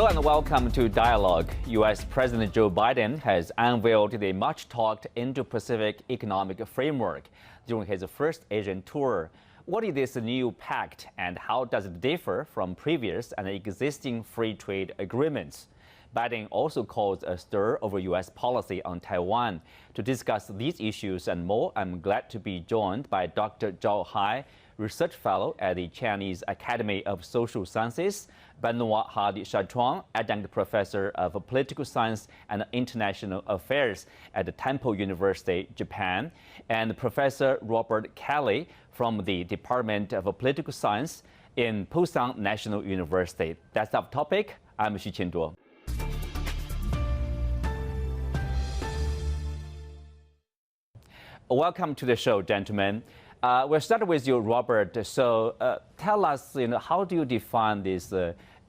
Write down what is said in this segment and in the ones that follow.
Hello and welcome to Dialogue. U.S. President Joe Biden has unveiled the much-talked Indo-Pacific Economic Framework during his first Asian tour. What is this new pact and how does it differ from previous and existing free trade agreements? Biden also caused a stir over U.S. policy on Taiwan. To discuss these issues and more, I'm glad to be joined by Dr. Zhao Hai, Research Fellow at the Chinese Academy of Social Sciences, Benoit Hardy-Chartrand, Adjunct Professor of Political Science and International Affairs at the Temple University, Japan, and Professor Robert Kelly from the Department of Political Science in Pusan National University. That's our topic. I'm Xu Qinduo. Welcome to the show, gentlemen. We'll start with you, Robert. So tell us, how do you define this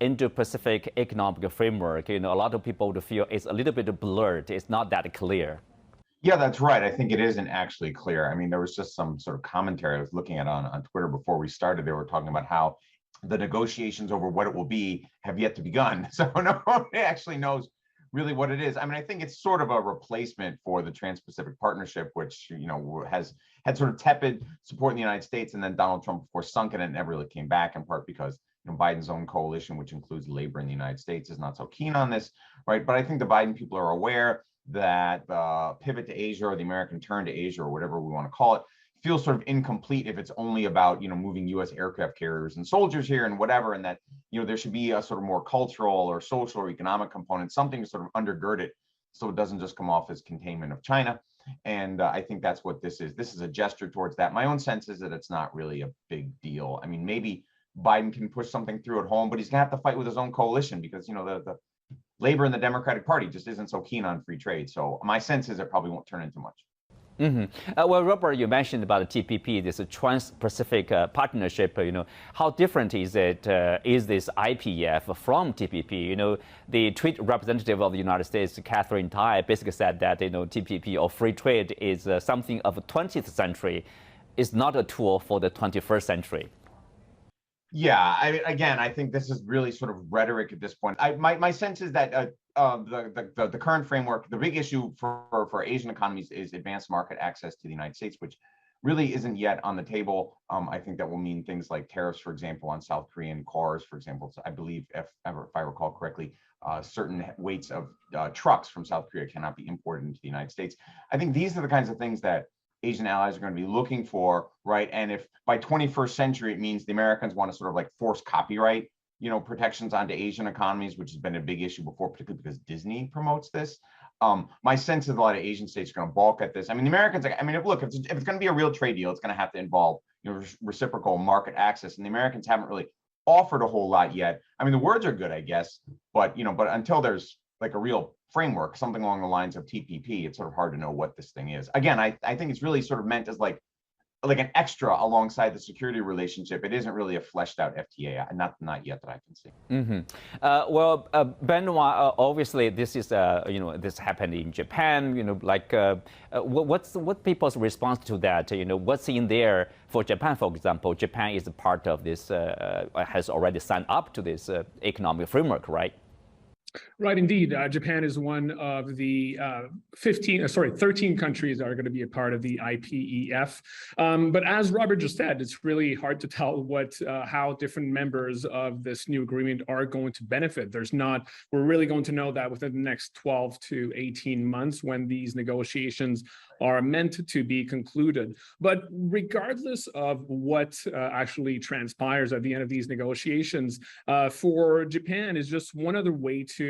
Indo-Pacific Economic Framework? A lot of people would feel it's a little bit blurred. It's not that clear. Yeah, that's right. I think it isn't actually clear. I mean, there was just some sort of commentary I was looking at on Twitter before we started. They were talking about how the negotiations over what it will be have yet to begun. So no one actually knows really what it is. I mean, I think it's sort of a replacement for the Trans-Pacific Partnership, which, has had sort of tepid support in the United States. And then Donald Trump, of course, sunk it and never really came back, in part because Biden's own coalition, which includes labor in the United States, is not so keen on this, right? But I think the Biden people are aware that the pivot to Asia, or the American turn to Asia, or whatever we want to call it, feels sort of incomplete if it's only about moving U.S. aircraft carriers and soldiers here and whatever, and that there should be a sort of more cultural or social or economic component, something to sort of undergird it, so it doesn't just come off as containment of China. And I think that's what this is. This is a gesture towards that. My own sense is that it's not really a big deal. I mean, maybe Biden can push something through at home, but he's gonna have to fight with his own coalition because the labor and the Democratic Party just isn't so keen on free trade. So my sense is it probably won't turn into much. Well, Robert, you mentioned about the TPP, this Trans-Pacific Partnership. How different is it? Is this IPF from TPP? The trade representative of the United States, Catherine Tai, basically said that TPP or free trade is something of the 20th century. It's not a tool for the 21st century. Yeah, I think this is really sort of rhetoric at this point. My sense is that the current framework, the big issue for Asian economies is advanced market access to the United States, which really isn't yet on the table. I think that will mean things like tariffs, for example, on South Korean cars, for example. So I believe, if I recall correctly, certain weights of trucks from South Korea cannot be imported into the United States. I think these are the kinds of things that Asian allies are going to be looking for, right? And if by 21st century, it means the Americans want to sort of like force copyright, protections onto Asian economies, which has been a big issue before, particularly because Disney promotes this. My sense is a lot of Asian states are going to balk at this. I mean, the Americans, look, if it's going to be a real trade deal, it's going to have to involve, reciprocal market access. And the Americans haven't really offered a whole lot yet. I mean, the words are good, I guess, but until there's like a real framework, something along the lines of TPP, it's sort of hard to know what this thing is. Again, I think it's really sort of meant as like an extra alongside the security relationship. It isn't really a fleshed out FTA, not yet that I can see. Well, Benoit, obviously this is this happened in Japan. What people's response to that? What's in there for Japan, for example? Japan is a part of this, has already signed up to this economic framework, right? Right, indeed. Japan is one of the 13 countries that are going to be a part of the IPEF. But as Robert just said, it's really hard to tell how different members of this new agreement are going to benefit. We're really going to know that within the next 12 to 18 months when these negotiations are meant to be concluded. But regardless of what actually transpires at the end of these negotiations, for Japan is just one other way to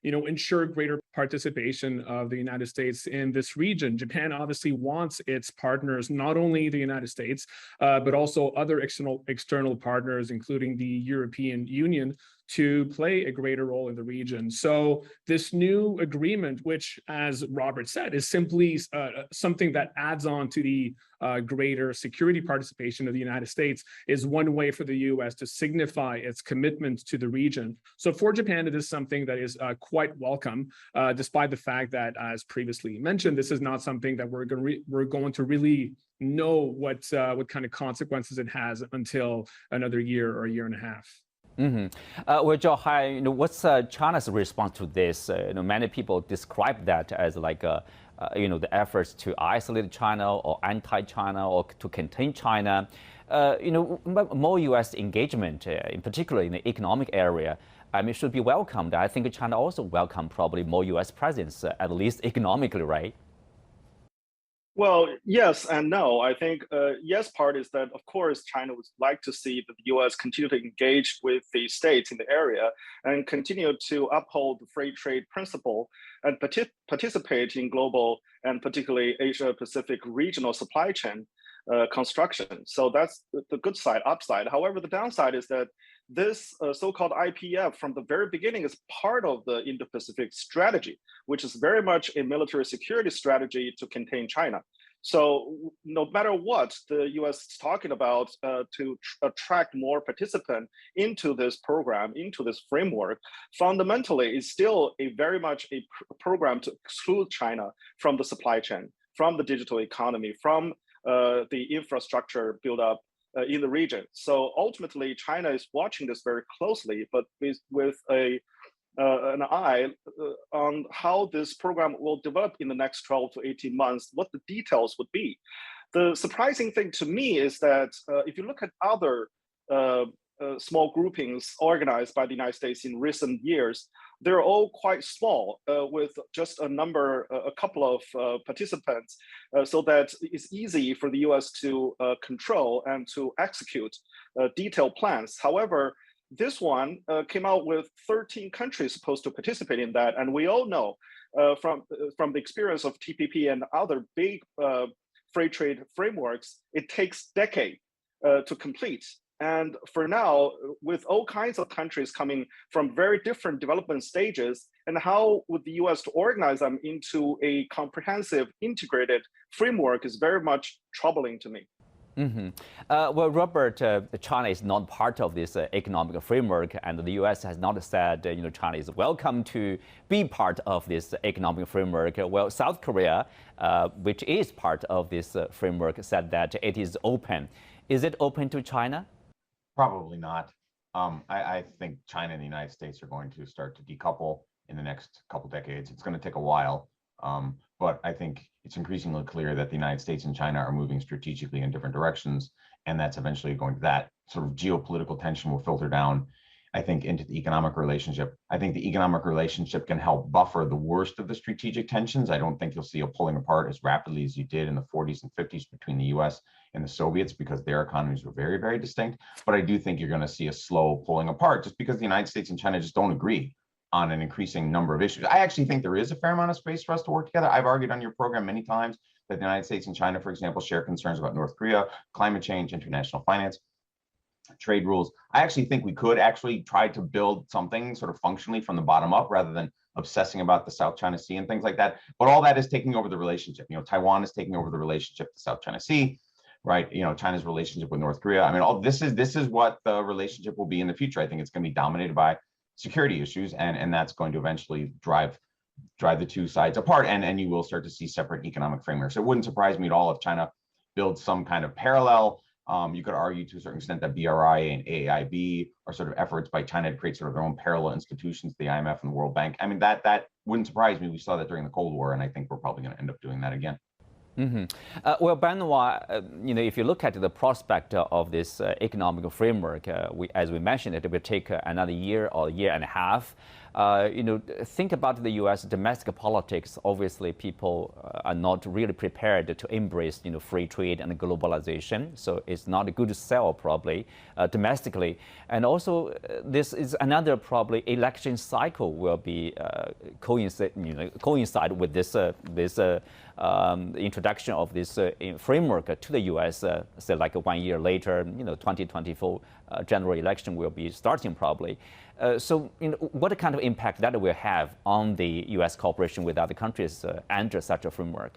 ensure greater participation of the United States in this region. Japan obviously wants its partners, not only the United States, but also other external partners, including the European Union, to play a greater role in the region. So this new agreement, which, as Robert said, is simply something that adds on to the greater security participation of the United States, is one way for the U.S. to signify its commitment to the region. So for Japan, it is something that is quite welcome, despite the fact that, as previously mentioned, this is not something that we're going to really know what kind of consequences it has until another year or a year and a half. Well, Zhao Hai, what's China's response to this? Many people describe that as like the efforts to isolate China or anti-China or to contain China. More U.S. engagement, in particular in the economic area, I mean, should be welcomed. I think China also welcomed probably more U.S. presence, at least economically, right? Well, yes and no. I think yes part is that, of course, China would like to see that the US continue to engage with the states in the area and continue to uphold the free trade principle and participate in global and particularly Asia-Pacific regional supply chain construction. So that's the good side, upside. However, the downside is that this so-called IPF from the very beginning is part of the Indo-Pacific strategy, which is very much a military security strategy to contain China. So no matter what the US is talking about to attract more participants into this program, into this framework, fundamentally is still very much a program to exclude China from the supply chain, from the digital economy, from the infrastructure build up in the region. So ultimately, China is watching this very closely, but with an eye on how this program will develop in the next 12 to 18 months, what the details would be. The surprising thing to me is that if you look at other small groupings organized by the United States in recent years, they're all quite small with just a couple of participants so that it's easy for the US to control and to execute detailed plans. However, this one came out with 13 countries supposed to participate in that. And we all know from the experience of TPP and other big free trade frameworks, it takes decades to complete. And for now, with all kinds of countries coming from very different development stages, and how would the US to organize them into a comprehensive, integrated framework is very much troubling to me. Well, Robert, China is not part of this economic framework, and the U.S. has not said, China is welcome to be part of this economic framework. Well, South Korea, which is part of this framework, said that it is open. Is it open to China? Probably not. I think China and the United States are going to start to decouple in the next couple decades. It's going to take a while, but I think it's increasingly clear that the United States and China are moving strategically in different directions, and that's eventually going to, that sort of geopolitical tension will filter down, I think, into the economic relationship. I think the economic relationship can help buffer the worst of the strategic tensions. I don't think you'll see a pulling apart as rapidly as you did in the 40s and 50s between the US and the Soviets, because their economies were very, very distinct. But I do think you're going to see a slow pulling apart just because the United States and China just don't agree on an increasing number of issues. I actually think there is a fair amount of space for us to work together. I've argued on your program many times that the United States and China, for example, share concerns about North Korea, climate change, international finance, trade rules. I actually think we could actually try to build something sort of functionally from the bottom up rather than obsessing about the South China Sea and things like that. But all that is taking over the relationship. Taiwan is taking over the relationship to South China Sea, right? China's relationship with North Korea. I mean, all this is what the relationship will be in the future. I think it's going to be dominated by security issues, and that's going to eventually drive the two sides apart, and you will start to see separate economic frameworks. It wouldn't surprise me at all if China builds some kind of parallel. You could argue to a certain extent that BRI and AIIB are sort of efforts by China to create sort of their own parallel institutions, the IMF and the World Bank. I mean, that wouldn't surprise me. We saw that during the Cold War, and I think we're probably going to end up doing that again. Well, Benoit, if you look at the prospect of this economic framework, as we mentioned, it will take another year or a year and a half. Think about the U.S. domestic politics. Obviously, people are not really prepared to embrace, free trade and globalization. So it's not a good sell probably domestically. And also, this is another probably election cycle will be coincide with this introduction of this framework to the U.S. Say like 1 year later, 2024 general election will be starting probably. So, what kind of impact that will have on the U.S. cooperation with other countries under such a framework?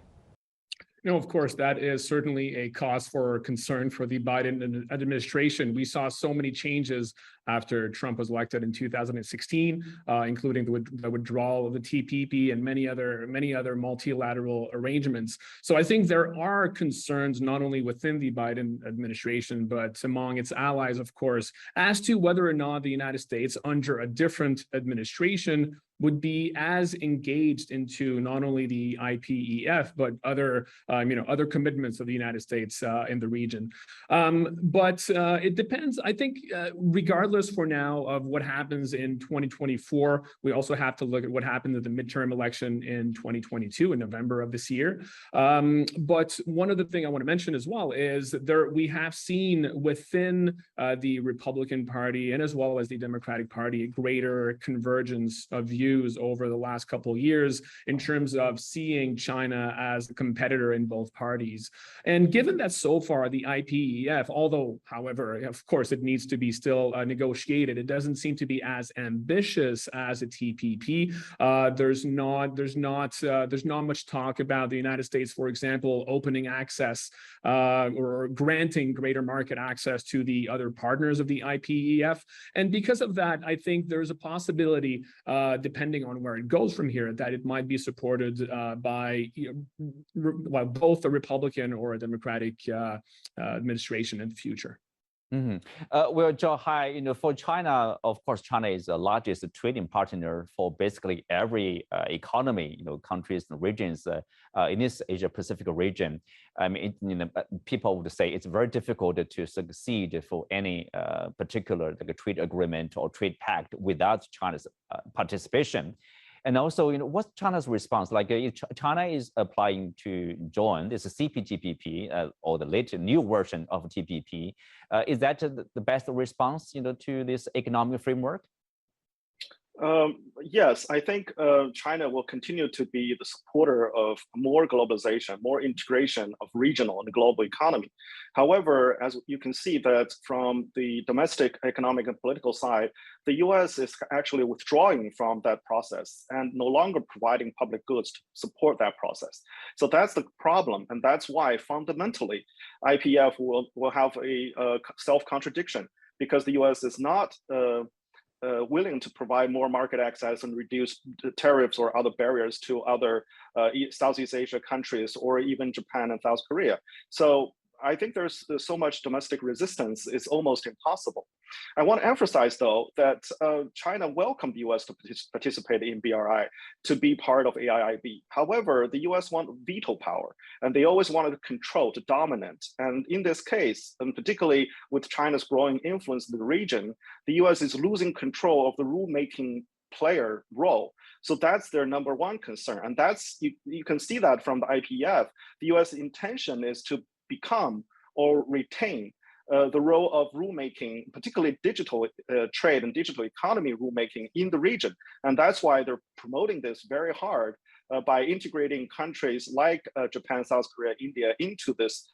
No, of course, that is certainly a cause for concern for the Biden administration. We saw so many changes after Trump was elected in 2016, including the withdrawal of the TPP and many other multilateral arrangements. So I think there are concerns not only within the Biden administration, but among its allies, of course, as to whether or not the United States, under a different administration, would be as engaged into not only the IPEF, but other commitments of the United States in the region. But it depends. I think regardless for now of what happens in 2024, we also have to look at what happened at the midterm election in 2022 in November of this year. But one other thing I want to mention as well is we have seen within the Republican Party and as well as the Democratic Party a greater convergence of views over the last couple of years in terms of seeing China as a competitor in both parties. And given that so far the IPEF, although, however, of course, it needs to be still negotiated, it doesn't seem to be as ambitious as a TPP. There's not much talk about the United States, for example, opening access or granting greater market access to the other partners of the IPEF. And because of that, I think there's a possibility, depending on where it goes from here, that it might be supported by both a Republican or a Democratic administration in the future. Well, Zhao Hai, for China, of course, China is the largest trading partner for basically every economy, countries and regions in this Asia-Pacific region. I mean, people would say it's very difficult to succeed for any particular trade agreement or trade pact without China's participation. And also, what's China's response? Like, China is applying to join this CPTPP or the latest new version of TPP. Is that the best response, to this economic framework? Yes, I think China will continue to be the supporter of more globalization, more integration of regional and global economy. However, as you can see that from the domestic economic and political side, the US is actually withdrawing from that process and no longer providing public goods to support that process. So that's the problem. And that's why fundamentally IPF will have a self-contradiction, because the US is not willing to provide more market access and reduce the tariffs or other barriers to other Southeast Asia countries or even Japan and South Korea. So I think there's so much domestic resistance, it's almost impossible. I want to emphasize, though, that China welcomed the US to participate in BRI, to be part of AIIB. However, the US want veto power, and they always wanted control, to dominate. And in this case, and particularly with China's growing influence in the region, the US is losing control of the rulemaking player role. So that's their number one concern. And that's, you can see that from the IPEF. The US intention is to become or retain the role of rulemaking, particularly digital trade and digital economy rulemaking in the region. And that's why they're promoting this very hard by integrating countries like Japan, South Korea, India into this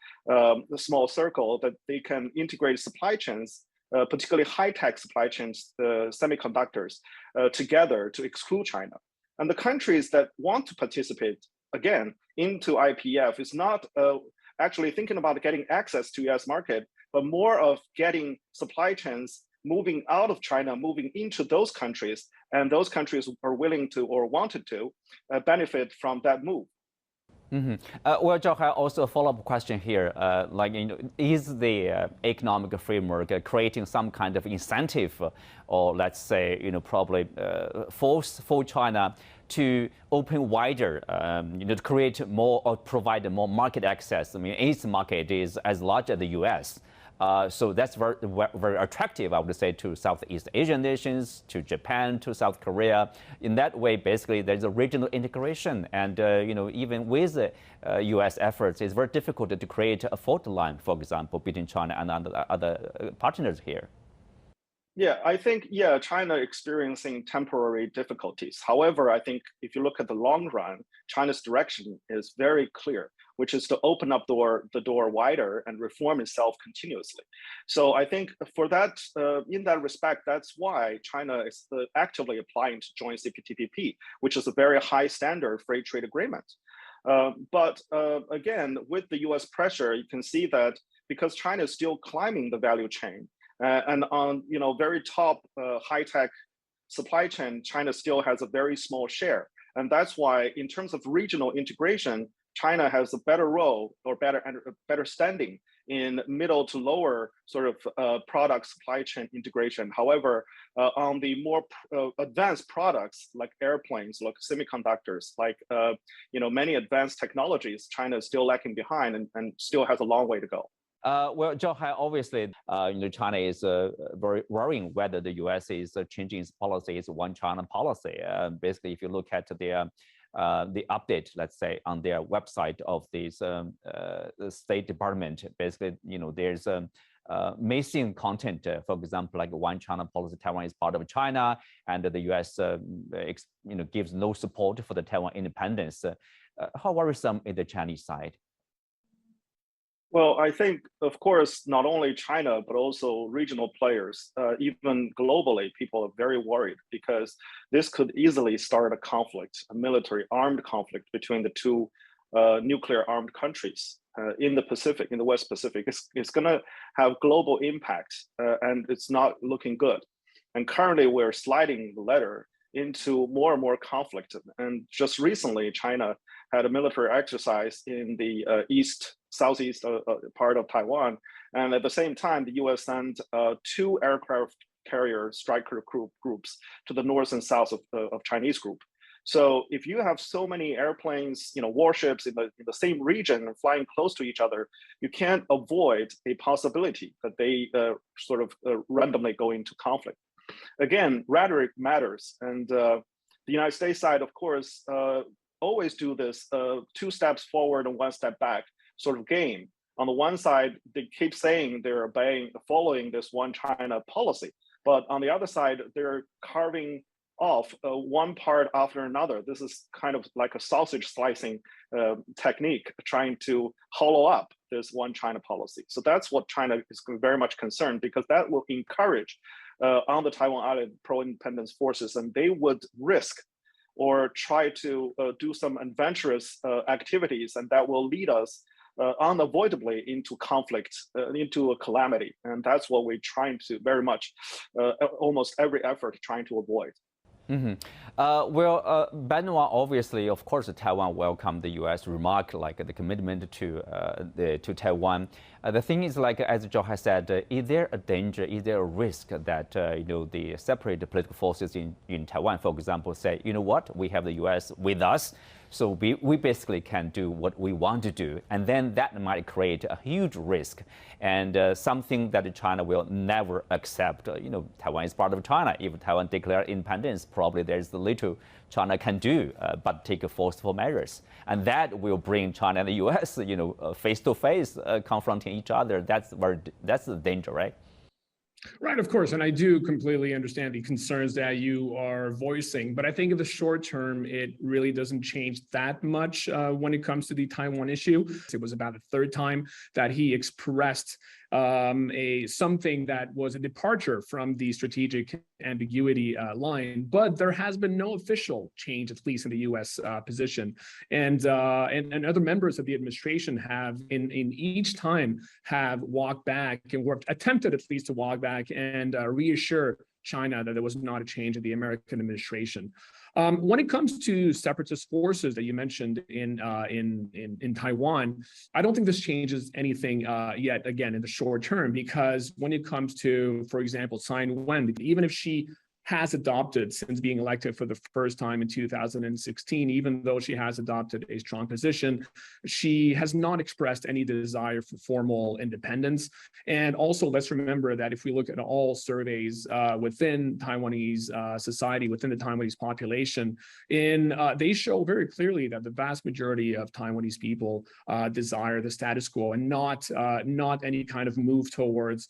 small circle, that they can integrate supply chains, particularly high-tech supply chains, semiconductors, together to exclude China. And the countries that want to participate, again, into IPEF is not actually thinking about getting access to US market, but more of getting supply chains moving out of China, moving into those countries, and those countries are willing to or wanted to benefit from that move. Well, Zhao Hai, also a follow-up question here. Is the economic framework creating some kind of incentive, or let's say, probably force for China to open wider, to create more or provide more market access? I mean, its market is as large as the US. So that's very, very attractive, I would say, to Southeast Asian nations, to Japan, to South Korea. In that way, basically, there's a regional integration. And, even with US efforts, it's very difficult to create a fault line, for example, between China and other partners here. Yeah, I think, China experiencing temporary difficulties. However, I think if you look at the long run, China's direction is very clear, which is to open up the door wider and reform itself continuously. So I think for that, in that respect, that's why China is actively applying to join CPTPP, which is a very high standard free trade agreement. But again, with the US pressure, you can see that because China is still climbing the value chain and on very top high-tech supply chain, China still has a very small share. And that's why in terms of regional integration, China has a better role or better standing in middle to lower sort of product supply chain integration. However, on the more advanced products like airplanes, like semiconductors, like many advanced technologies, China is still lagging behind and still has a long way to go. Well, Zhao Hai, obviously, China is very worrying whether the U.S. is changing its policy, its one-China policy. Basically, if you look at the update, let's say, on their website of this the State Department, basically, there's missing content. For example, like one-China policy, Taiwan is part of China, and the U.S. Gives no support for the Taiwan independence. How worrisome is the Chinese side? Well, I think, of course, not only China, but also regional players, even globally, people are very worried because this could easily start a conflict, a military armed conflict between the two nuclear armed countries in the Pacific, in the West Pacific. It's going to have global impact and it's not looking good. And currently we're sliding the ladder into more and more conflict. And just recently, China had a military exercise in the southeast part of Taiwan. And at the same time, the US sent 2 aircraft carrier striker groups to the north and south of Chinese group. So if you have so many airplanes, warships in the same region and flying close to each other, you can't avoid a possibility that they randomly go into conflict. Again, rhetoric matters. And the United States side, of course, always do this 2 steps forward and 1 step back sort of game. On the one side, they keep saying they're following this one China policy. But on the other side, they're carving off one part after another. This is kind of like a sausage slicing technique, trying to hollow up this one China policy. So that's what China is very much concerned, because that will encourage on the Taiwan Island pro-independence forces, and they would risk or try to do some adventurous activities, and that will lead us unavoidably into conflict, into a calamity. And that's what we're trying to very much, almost every effort trying to avoid. Mm-hmm. Benoit, obviously, of course, Taiwan welcomed the U.S. remark, like the commitment to Taiwan. The thing is, like as Zhao Hai said, is there a danger, is there a risk that the separate political forces in Taiwan, for example, say, you know what, we have the U.S. with us, so we basically can do what we want to do, and then that might create a huge risk and something that China will never accept. Taiwan is part of China. If Taiwan declares independence, probably there's little China can do but take forceful measures, and that will bring China and the U.S. face to face, confronting each other. That's the danger, right? Right, of course. And I do completely understand the concerns that you are voicing. But I think in the short term, it really doesn't change that much when it comes to the Taiwan issue. It was about the 3rd time that he expressed something that was a departure from the strategic ambiguity line, but there has been no official change, at least in the U.S. Position. And other members of the administration have, in each time, have walked back and attempted at least to walk back and reassure China that there was not a change in the American administration. When it comes to separatist forces that you mentioned in Taiwan, I don't think this changes anything yet, again, in the short term, because when it comes to, for example, Tsai Ing-wen, even if she has adopted, since being elected for the first time in 2016, even though she has adopted a strong position, she has not expressed any desire for formal independence. And also, let's remember that if we look at all surveys within Taiwanese society, within the Taiwanese population, they show very clearly that the vast majority of Taiwanese people desire the status quo and not any kind of move towards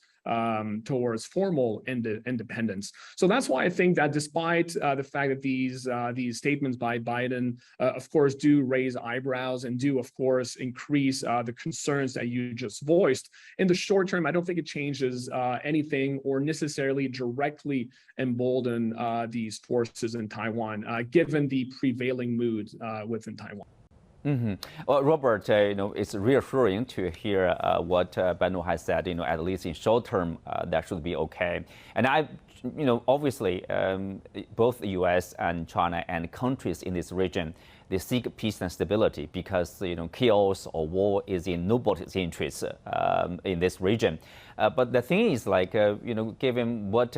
formal independence. So that's why I think that despite the fact that these statements by Biden, of course, do raise eyebrows and do, of course, increase the concerns that you just voiced, in the short term, I don't think it changes anything or necessarily directly embolden these forces in Taiwan, given the prevailing mood within Taiwan. Well, Robert, it's reassuring to hear what Benoit has said. At least in short term, that should be okay. And obviously, both the U.S. and China and countries in this region, they seek peace and stability because chaos or war is in nobody's interest in this region. But the thing is, given what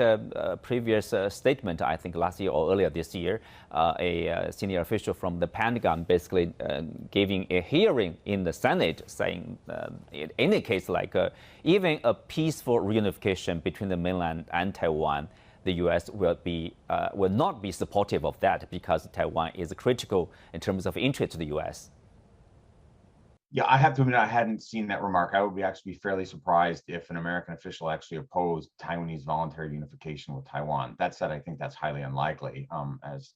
previous statement, I think last year or earlier this year, a senior official from the Pentagon basically giving a hearing in the Senate saying, in any case, even a peaceful reunification between the mainland and Taiwan, the U.S. will not be supportive of that because Taiwan is critical in terms of interest to the U.S. Yeah, I have to admit I hadn't seen that remark. I would actually be fairly surprised if an American official actually opposed Taiwanese voluntary unification with Taiwan. That said, I think that's highly unlikely. As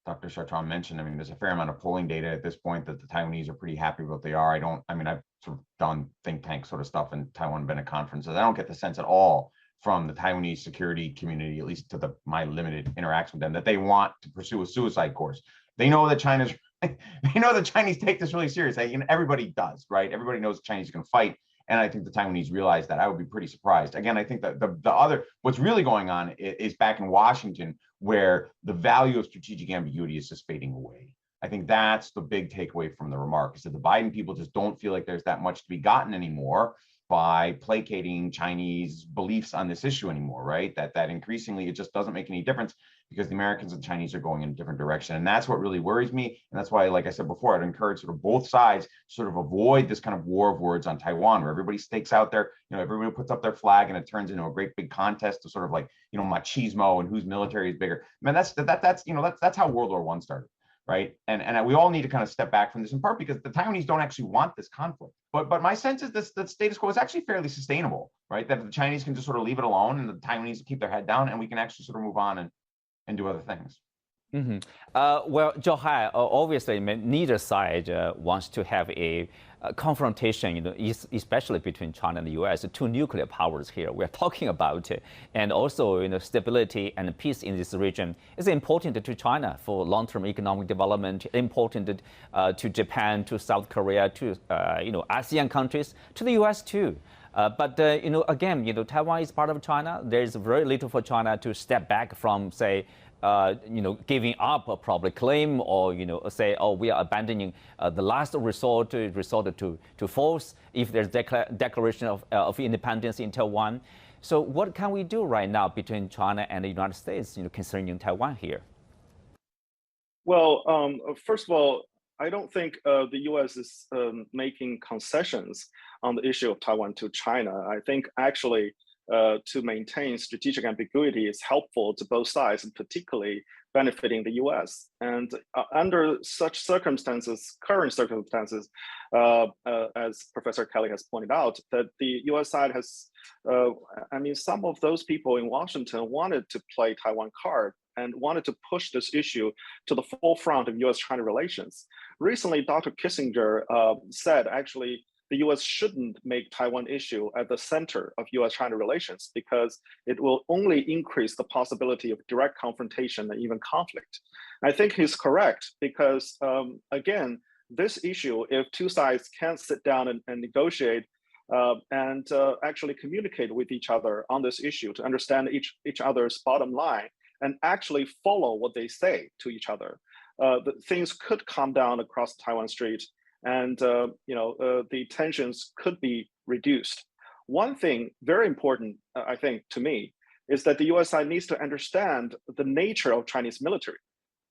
Dr. Chartrand mentioned, there's a fair amount of polling data at this point that the Taiwanese are pretty happy with what they are. I've sort of done think tank sort of stuff in Taiwan, been at conferences. I don't get the sense at all from the Taiwanese security community, at least to my limited interaction with them, that they want to pursue a suicide course. They know that the Chinese take this really seriously. Everybody does, right? Everybody knows the Chinese are going to fight. And I think the Taiwanese realize that. I would be pretty surprised. Again, I think that what's really going on is back in Washington, where the value of strategic ambiguity is just fading away. I think that's the big takeaway from the remark, is that the Biden people just don't feel like there's that much to be gotten anymore by placating Chinese beliefs on this issue anymore, right? That increasingly it just doesn't make any difference because the Americans and Chinese are going in a different direction. And that's what really worries me. And that's why, like I said before, I'd encourage sort of both sides sort of avoid this kind of war of words on Taiwan, where everybody stakes out there, everybody puts up their flag and it turns into a great big contest of sort of machismo and whose military is bigger. That's how World War I started. Right. And we all need to kind of step back from this, in part because the Taiwanese don't actually want this conflict. But my sense is that status quo is actually fairly sustainable, right? That the Chinese can just sort of leave it alone and the Taiwanese keep their head down and we can actually sort of move on and do other things. Well, Zhao Hai, obviously neither side wants to have a confrontation, especially between China and the U.S., two nuclear powers here we're talking about. And also, stability and peace in this region is important to China for long-term economic development, important to Japan, to South Korea, to, ASEAN countries, to the U.S. too. But again, Taiwan is part of China. There's very little for China to step back from, say, giving up a probably claim or, say, oh, we are abandoning the last resort to force if there's declaration of independence in Taiwan. So what can we do right now between China and the United States, concerning Taiwan here? Well, first of all, I don't think the U.S. is making concessions on the issue of Taiwan to China. I think actually to maintain strategic ambiguity is helpful to both sides, and particularly benefiting the U.S. And under such circumstances, current circumstances, as Professor Kelly has pointed out, that the U.S. side has, some of those people in Washington wanted to play Taiwan card and wanted to push this issue to the forefront of U.S.-China relations. Recently, Dr. Kissinger said, actually, the U.S. shouldn't make Taiwan issue at the center of U.S.-China relations because it will only increase the possibility of direct confrontation and even conflict. I think he's correct because, again, this issue, if two sides can't sit down and negotiate and actually communicate with each other on this issue to understand each other's bottom line and actually follow what they say to each other, things could calm down across Taiwan Strait, and the tensions could be reduced. One thing very important, I think, to me, is that the U.S. side needs to understand the nature of Chinese military,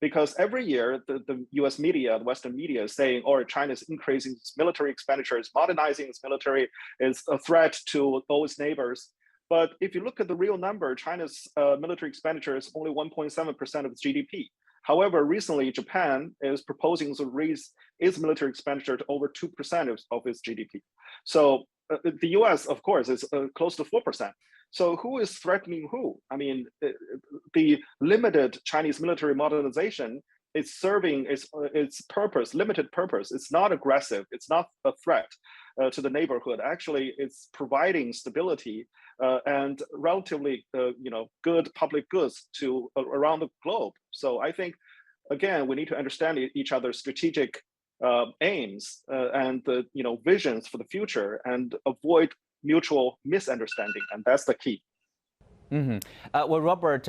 because every year the U.S. media, the Western media, is saying, "Oh, China is increasing its military expenditures, modernizing its military, is a threat to all its neighbors." But if you look at the real number, China's military expenditure is only 1.7% of its GDP. However, recently, Japan is proposing to raise its military expenditure to over 2% of its GDP. So the US, of course, is close to 4%. So who is threatening who? The limited Chinese military modernization is serving its purpose, limited purpose. It's not aggressive. It's not a threat to the neighborhood. Actually, it's providing stability and relatively good public goods to around the globe. So I think, again, we need to understand each other's strategic aims and the visions for the future and avoid mutual misunderstanding, and that's the key. Well, Robert,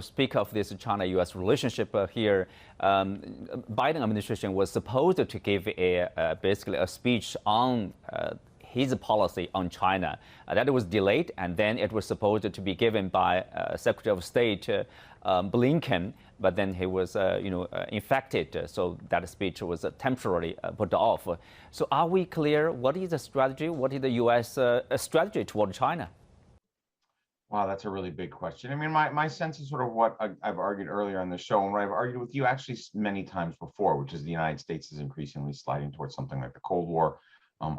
speak of this China-U.S. relationship here. Biden administration was supposed to give basically a speech on his policy on China. That was delayed, and then it was supposed to be given by Secretary of State Blinken, but then he was, infected, so that speech was temporarily put off. So, are we clear? What is the strategy? What is the U.S. Strategy toward China? Wow, that's a really big question. I mean, my sense is sort of what I've argued earlier on the show, and what I've argued with you actually many times before, which is the United States is increasingly sliding towards something like the Cold War.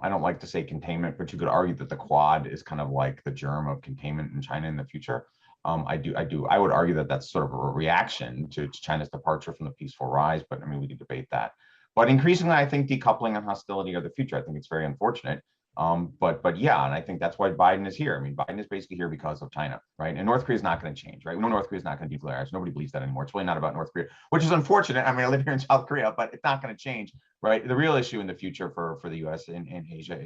I don't like to say containment, but you could argue that the Quad is kind of like the germ of containment in China in the future. I would argue that that's sort of a reaction to China's departure from the peaceful rise, but I mean, we could debate that. But increasingly, I think decoupling and hostility are the future. I think it's very unfortunate. But yeah, and I think that's why Biden is here. I mean, Biden is basically here because of China, right? And North Korea is not going to change, right? We know North Korea is not going to denuclearize. Nobody believes that anymore. It's really not about North Korea, which is unfortunate. I mean, I live here in South Korea, but it's not going to change, right? The real issue in the future for the U.S. in Asia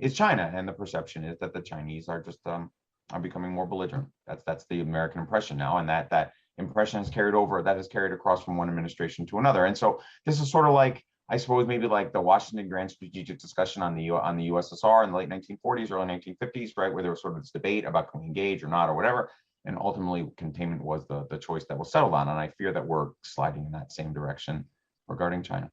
is China, and the perception is that the Chinese are just are becoming more belligerent. That's the American impression now, and that impression is carried over. That is carried across from one administration to another. And so this is sort of like, I suppose, maybe like the Washington Grand Strategic Discussion on the USSR in the late 1940s, early 1950s, right, where there was sort of this debate about can we engage or not or whatever, and ultimately containment was the choice that was settled on. And I fear that we're sliding in that same direction regarding China.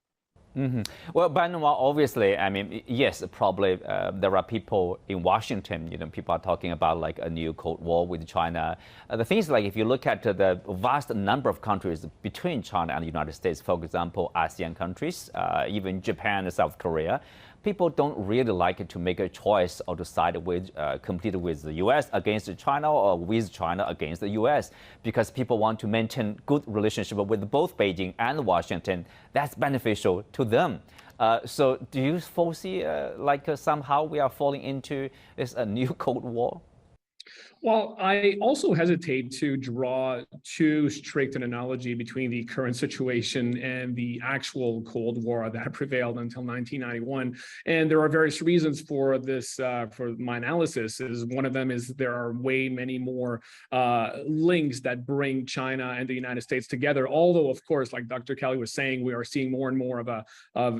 Well, Benoit, obviously, I mean, yes, probably there are people in Washington, people are talking about like a new Cold War with China. The thing is, like, if you look at the vast number of countries between China and the United States, for example, ASEAN countries, even Japan and South Korea, people don't really like it to make a choice or to side with, compete with the U.S. against China or with China against the U.S. because people want to maintain good relationship with both Beijing and Washington. That's beneficial to them. So do you foresee somehow we are falling into this new Cold War? Well, I also hesitate to draw too strict an analogy between the current situation and the actual Cold War that prevailed until 1991. And there are various reasons for this, for my analysis. One of them is there are way many more links that bring China and the United States together. Although, of course, like Dr. Kelly was saying, we are seeing more and more of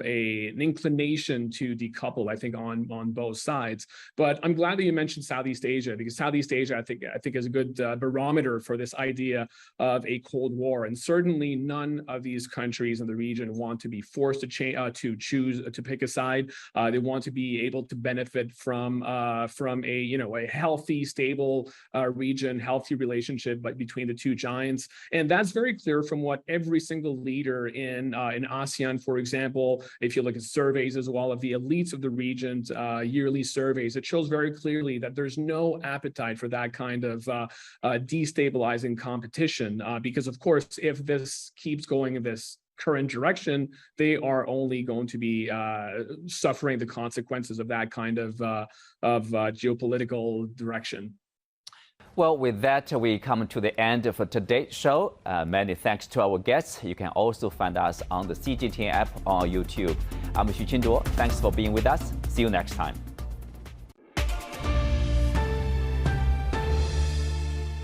an inclination to decouple, I think, on both sides. But I'm glad that you mentioned Southeast Asia, because Southeast Asia, I think is a good barometer for this idea of a Cold War. And certainly none of these countries in the region want to be forced to choose to pick a side. They want to be able to benefit from a healthy, stable region, healthy relationship between the two giants. And that's very clear from what every single leader in ASEAN, for example, if you look at surveys as well of the elites of the region's yearly surveys, it shows very clearly that there's no appetite for that kind of destabilizing competition, because of course, if this keeps going in this current direction, they are only going to be suffering the consequences of that kind of geopolitical direction. Well, with that, we come to the end of today's show. Many thanks to our guests. You can also find us on the CGTN app on YouTube. I'm Xu Qinduo. Thanks for being with us. See you next time.